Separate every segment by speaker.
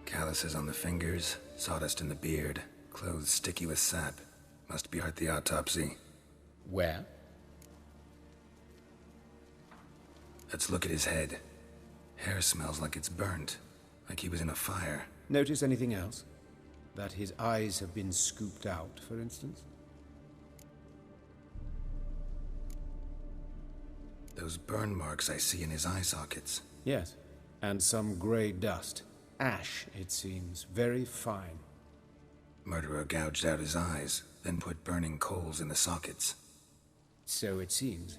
Speaker 1: Calluses on the fingers, sawdust in the beard, clothes sticky with sap. Must be at the autopsy.
Speaker 2: Where?
Speaker 1: Let's look at his head. Hair smells like it's burnt, like he was in a fire.
Speaker 2: Notice anything else? That his eyes have been scooped out, for instance?
Speaker 1: Those burn marks I see in his eye sockets.
Speaker 2: Yes, and some grey dust. Ash, it seems. Very fine.
Speaker 1: Murderer gouged out his eyes, then put burning coals in the sockets.
Speaker 2: So it seems.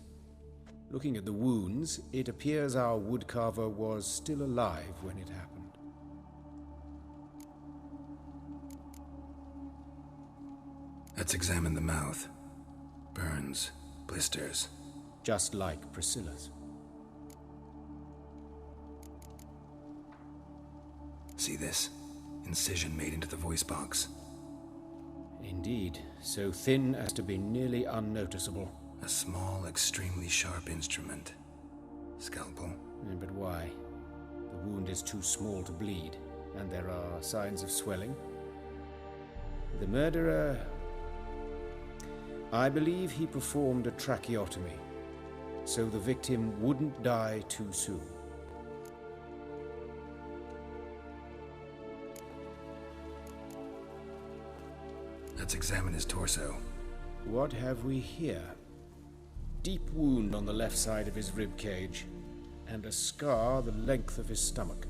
Speaker 2: Looking at the wounds, it appears our woodcarver was still alive when it happened.
Speaker 1: Let's examine the mouth. Burns, blisters.
Speaker 2: Just like Priscilla's.
Speaker 1: See this? Incision made into the voice box.
Speaker 2: Indeed, so thin as to be nearly unnoticeable.
Speaker 1: A small, extremely sharp instrument. Scalpel.
Speaker 2: But why? The wound is too small to bleed, and there are signs of swelling. The murderer... I believe he performed a tracheotomy, so the victim wouldn't die too soon.
Speaker 1: Let's examine his torso.
Speaker 2: What have we here? Deep wound on the left side of his rib cage, and a scar the length of his stomach.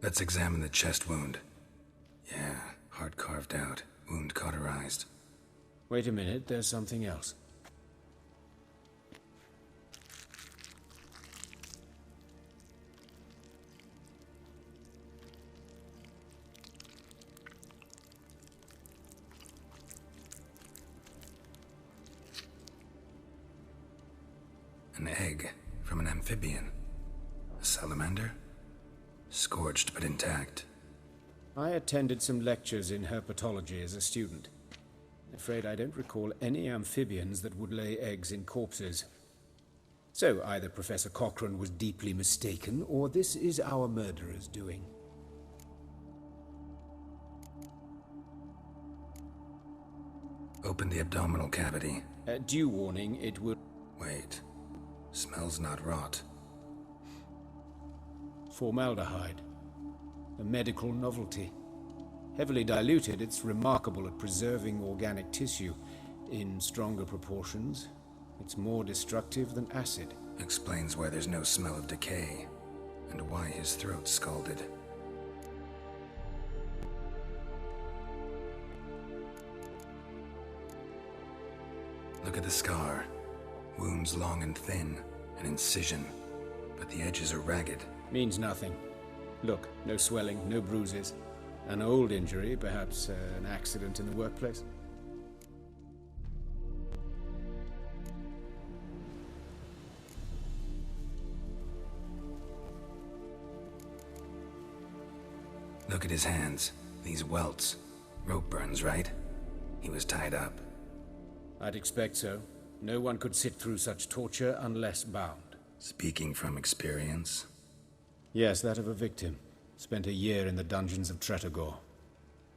Speaker 1: Let's examine the chest wound. Yeah, heart carved out, wound cauterized.
Speaker 2: Wait a minute, there's something else.
Speaker 1: An egg from an amphibian. A salamander? Scorched but intact.
Speaker 2: I attended some lectures in herpetology as a student. Afraid I don't recall any amphibians that would lay eggs in corpses. So either Professor Cochrane was deeply mistaken, or this is our murderer's doing.
Speaker 1: Open the abdominal cavity.
Speaker 2: Due warning, it would...
Speaker 1: Wait. Smells not rot.
Speaker 2: Formaldehyde. A medical novelty. Heavily diluted, it's remarkable at preserving organic tissue. In stronger proportions, it's more destructive than acid.
Speaker 1: Explains why there's no smell of decay, and why his throat's scalded. Look at the scar. Wounds long and thin, an incision, but the edges are ragged.
Speaker 2: Means nothing. Look, no swelling, no bruises. An old injury, perhaps an accident in the workplace.
Speaker 1: Look at his hands. These welts. Rope burns, right? He was tied up.
Speaker 2: I'd expect so. No one could sit through such torture unless bound.
Speaker 1: Speaking from experience?
Speaker 2: Yes, that of a victim. Spent a year in the dungeons of Tretogor.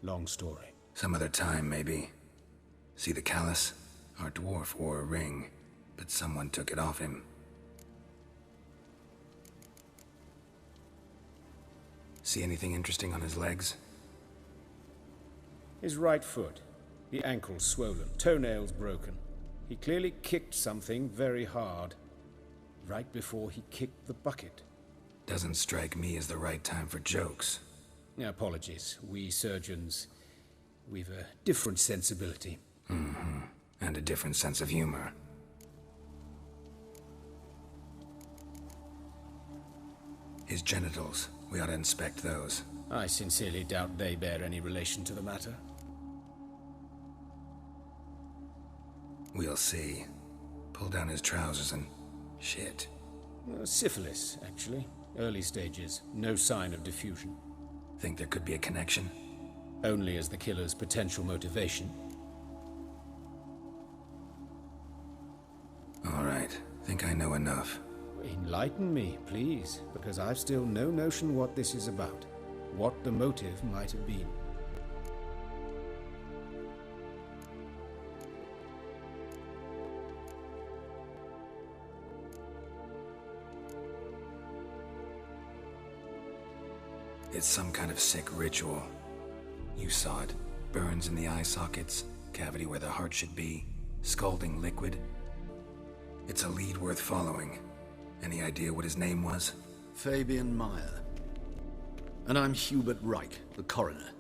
Speaker 2: Long story.
Speaker 1: Some other time, maybe. See the callus? Our dwarf wore a ring, but someone took it off him. See anything interesting on his legs?
Speaker 2: His right foot. The ankle swollen, toenails broken. He clearly kicked something very hard. Right before he kicked the bucket.
Speaker 1: Doesn't strike me as the right time for jokes.
Speaker 2: Apologies. We surgeons, we've a different sensibility.
Speaker 1: Mm-hmm. And a different sense of humor. His genitals. We ought to inspect those.
Speaker 2: I sincerely doubt they bear any relation to the matter.
Speaker 1: We'll see. Pull down his trousers and... shit.
Speaker 2: Syphilis, actually. Early stages. No sign of diffusion.
Speaker 1: Think there could be a connection?
Speaker 2: only as the killer's potential motivation.
Speaker 1: All right, think I know enough.
Speaker 2: Enlighten me, please, because I've still no notion what this is about, what the motive might have been.
Speaker 1: It's some kind of sick ritual. You saw it. Burns in the eye sockets, cavity where the heart should be, scalding liquid. It's a lead worth following. Any idea what his name was?
Speaker 3: Fabian Meyer. And I'm Hubert Reich, the coroner.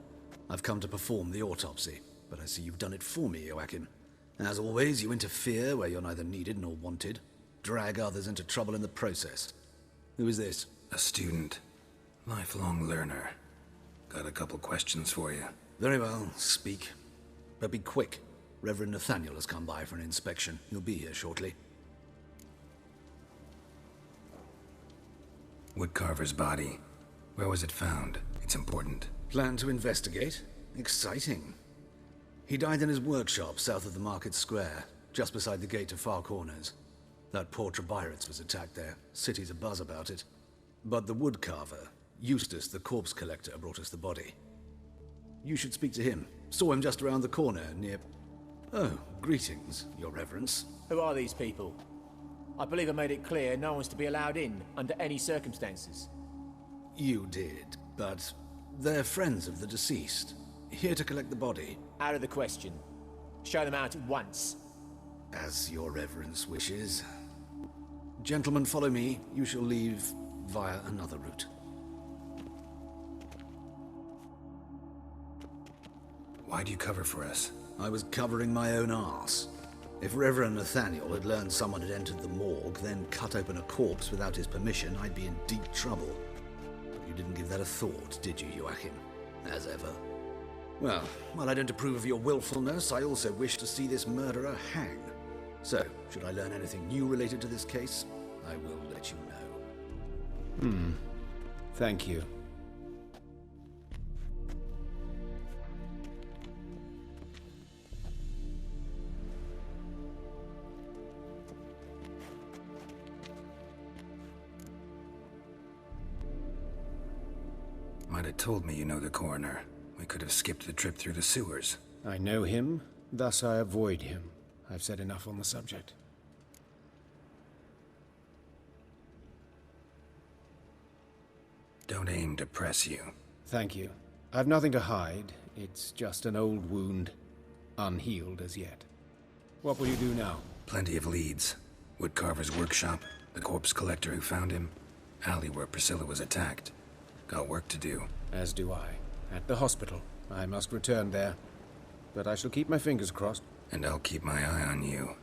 Speaker 3: I've come to perform the autopsy, but I see you've done it for me, Joachim. As always, you interfere where you're neither needed nor wanted. Drag others into trouble in the process. Who is this?
Speaker 1: A student. Lifelong learner. Got a couple questions for you.
Speaker 3: Very well, speak. But be quick. Reverend Nathaniel has come by for an inspection. He'll be here shortly.
Speaker 1: Woodcarver's body. Where was it found? It's important.
Speaker 3: Plan to investigate? Exciting. He died in his workshop south of the market square, just beside the gate to Far Corners. That poor Trebirates was attacked there. City's abuzz about it. But the woodcarver, Eustace, the corpse collector, brought us the body. You should speak to him. Saw him just around the corner near... Oh, greetings, Your Reverence.
Speaker 4: Who are these people? I believe I made it clear no one's to be allowed in under any circumstances.
Speaker 3: You did, but they're friends of the deceased. Here to collect the body.
Speaker 4: Out of the question. Show them out at once.
Speaker 3: As Your Reverence wishes. Gentlemen, follow me. You shall leave via another route.
Speaker 1: Why'd you cover for us?
Speaker 3: I was covering my own arse. If Reverend Nathaniel had learned someone had entered the morgue, then cut open a corpse without his permission, I'd be in deep trouble. But you didn't give that a thought, did you, Joachim? As ever. Well, while I don't approve of your willfulness, I also wish to see this murderer hang. So, should I learn anything new related to this case, I will let you know.
Speaker 2: Thank you.
Speaker 1: Might have told me you know the coroner. We could have skipped the trip through the sewers.
Speaker 2: I know him, thus I avoid him. I've said enough on the subject.
Speaker 1: Don't aim to press you.
Speaker 2: Thank you. I've nothing to hide. It's just an old wound, unhealed as yet. What will you do now?
Speaker 1: Plenty of leads. Woodcarver's workshop, the corpse collector who found him, alley where Priscilla was attacked. Got work to do.
Speaker 2: As do I. At the hospital. I must return there. But I shall keep my fingers crossed.
Speaker 1: And I'll keep my eye on you.